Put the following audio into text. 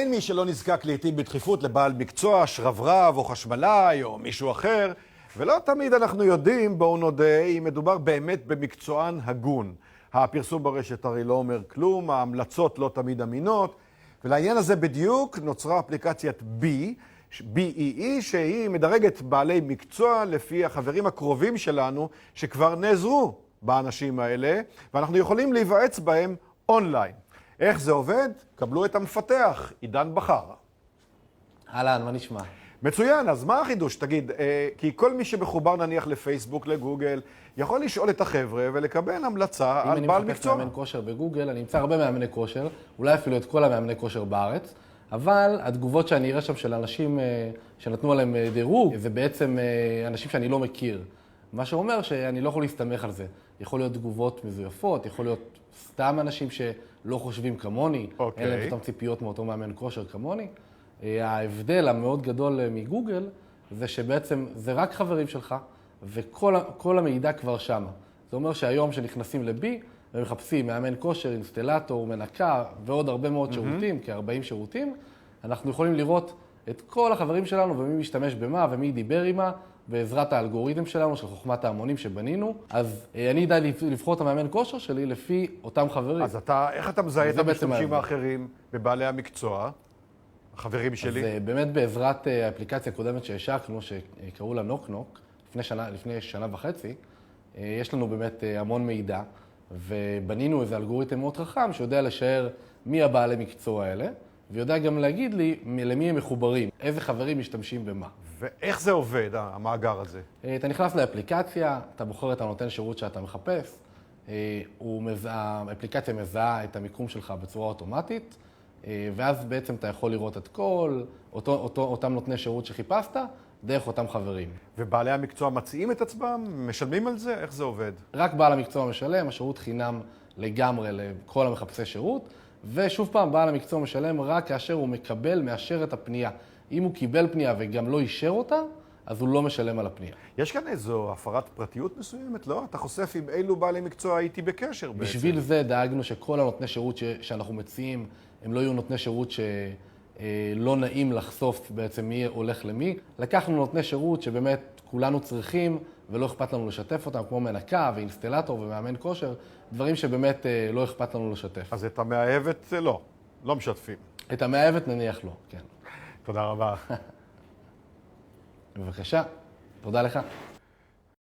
אין מי שלא נזקק לעתים בדחיפות לבעל מקצוע, שרברב או חשמלאי או מישהו אחר, ולא תמיד אנחנו יודעים, בואו נודה, אם מדובר באמת במקצוען הגון. הפרסום ברשת הרי לא אומר כלום, ההמלצות לא תמיד אמינות, ולעניין הזה בדיוק נוצרה אפליקציית BEE, שהיא מדרגת בעלי מקצוע לפי החברים הקרובים שלנו שכבר נעזרו באנשים האלה, ואנחנו יכולים להיוועץ בהם אונליין. איך זה עובד? קבלו את המפתח, עידן בחר. אהלן, מה נשמע? מצוין, אז מה החידוש? תגיד, כי כל מי שמחובר נניח לפייסבוק, לגוגל, יכול לשאול את החבר'ה ולקבל המלצה על בעל אם אני מקצוע. מחפש מאמן כושר בגוגל, אני אמצא הרבה מאמני כושר, אולי אפילו את כל המאמני כושר בארץ, אבל התגובות שאני אראה שם של אנשים שנתנו עליהם דירוג, זה בעצם אנשים שאני לא מכיר. מה שאומר שאני לא יכול להסתמך על זה. יכול להיות תגובות מזויפות, יכול להיות סתם אנשים שלא חושבים כמוני, אין להם אותם ציפיות מאותו מאמן כושר כמוני. ההבדל המאוד גדול מגוגל זה שבעצם זה רק חברים שלך, וכל המידע כבר שמה. זה אומר שהיום שנכנסים לבי, ומחפשים מאמן כושר, אינסטלטור, מנקה ועוד הרבה מאוד שירותים, כ-40 שירותים, אנחנו יכולים לראות את כל החברים שלנו ומי משתמש במה ומי דיבר עם מה, בעזרת האלגוריתם שלנו, של חוכמת ההמונים שבנינו. אז אני יודע לבחור את המאמן כושר שלי לפי אותם חברים. אז איך אתה מזהה את המשתמשים האחרים בבעלי המקצוע? החברים שלי? אז באמת בעזרת האפליקציה הקודמת שהשקנו, שקראו לה נוק-נוק, לפני שנה וחצי, יש לנו באמת המון מידע, ובנינו איזה אלגוריתם מאוד חכם שיודע לשער מי הבעלי מקצוע האלה, ויודע גם להגיד לי למי הם מחוברים, איזה חברים משתמשים במה. ואיך זה עובד, המאגר הזה? אתה נכנס לאפליקציה, אתה בוחר את הנותן שירות שאתה מחפש, האפליקציה מזהה את המיקום שלך בצורה אוטומטית, ואז בעצם אתה יכול לראות את כל אותם נותני שירות שחיפשת, דרך אותם חברים. ובעלי המקצוע מציעים את עצמם? משלמים על זה? איך זה עובד? רק בעל המקצוע משלם, השירות חינם לגמרי לכל המחפשי שירות, ושוב פעם, בעל המקצוע משלם רק כאשר הוא מאשר את הפנייה. אם הוא קיבל פנייה וגם לא אישר אותה, אז הוא לא משלם על הפנייה. יש כאן איזו הפרת פרטיות מסוימת? לא? אתה חושף עם אילו בעלי מקצוע הייתי בקשר בעצם. בשביל זה דאגנו שכל הנותני שירות שאנחנו מציעים, הם לא יהיו נותני שירות שלא נעים לחשוף בעצם מי הולך למי. לקחנו נותני שירות שבאמת כולנו צריכים ולא אכפת לנו לשתף אותם, כמו מנקה ואינסטלטור ומאמן כושר, דברים שבאמת לא אכפת לנו לשתף. אז את המאהבת לא משתפים. את המאהבת נניח לא, כן. תודה רבה. בבקשה, תודה לך.